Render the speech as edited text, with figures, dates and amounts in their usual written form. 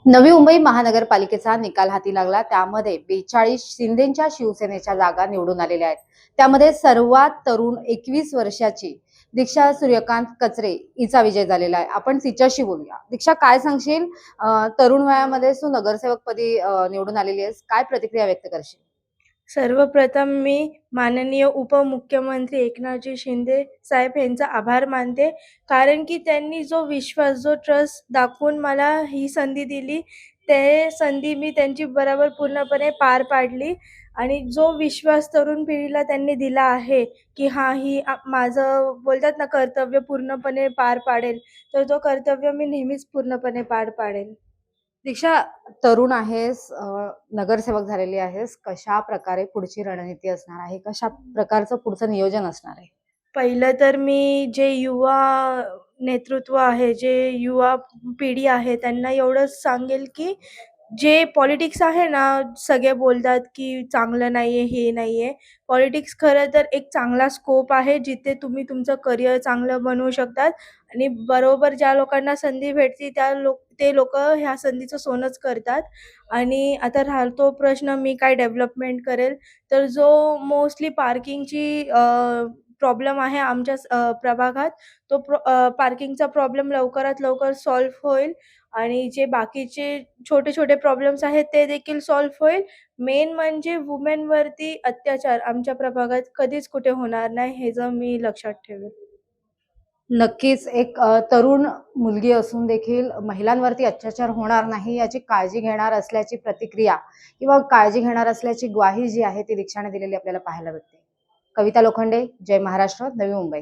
नवी मुंबई महानगरपालिकेचा निकाल हाती लागला। त्यामध्ये 42 शिंदेच्या शिवसेनेच्या जागा निवडून आलेल्या आहेत। त्यामध्ये सर्वात तरुण 21 वर्षाची दीक्षा सूर्यकांत कचरे हिचा विजय झालेला आहे। आपण तिच्याशी बोलूया। दीक्षा, काय सांगशील? तरुण वयामध्ये तू नगरसेवकपदी निवडून आलेली आहेस, काय प्रतिक्रिया व्यक्त करशील? सर्वप्रथम मी माननीय उपमुख्यमंत्री एकनाथजी शिंदे साहेब यांचा आभार मानते. कारण की त्यांनी जो विश्वास, जो ट्रस्ट दाखवून मला ही संधी दिली, ते संधी मी त्यांची बरोबर पूर्णपणे पार पाडली. आणि जो विश्वास तरुण पिढीला त्यांनी दिला आहे, की हां, ही माझं बोलतात ना कर्तव्य पूर्णपणे पार पाडेल, तर तो कर्तव्य मी नेहमीच पूर्णपणे पार पाडेल. दीक्षा, तरुण आहेस, नगरसेवक झालेली आहेस, कशा प्रकारे पुढची रणनीती असणार आहे? कशा प्रकारचं पुढचं नियोजन असणार आहे? पहिलं तर मी जे युवा नेतृत्व आहे, जे युवा पिढी आहे, त्यांना एवढंच सांगेल, की जे पॉलिटिक्स आहे ना, सगळे बोलतात, की चांगलं नाहीये, हे नाहीये. पॉलिटिक्स खरं तर एक चांगला स्कोप आहे, जिथे तुम्ही तुमचं करियर चांगलं बनवू शकतात आणि बरोबर ज्या लोकांना संधी भेटते, ते लोकं ह्या संधीचं सोनंच करतात. आणि आता राहतो प्रश्न, मी काय डेव्हलपमेंट करेल, तर जो मोस्टली पार्किंगची प्रॉब्लेम आहे आमच्या प्रभागात, तो पार्किंगचा प्रॉब्लेम लवकरात लवकर सॉल्व्ह होईल आणि जे बाकीचे छोटे-छोटे प्रॉब्लेम्स आहेत ते देखील सॉल्व्ह होईल. मेन म्हणजे वुमेनवरती अत्याचार आमच्या प्रभागात कधीच कुठे होणार नाही, हे जर मी लक्षात ठेवेल. नक्कीच एक तरुण मुलगी असून देखील महिलांवरती अत्याचार होणार नाही याची काळजी घेणार असल्याची प्रतिक्रिया किंवा काळजी घेणार असल्याची ग्वाही जी आहे ती दीक्षाने दिलेली आपल्याला पाहायला भेटते। कविता लोखंडे, जय महाराष्ट्र, नवी मुंबई।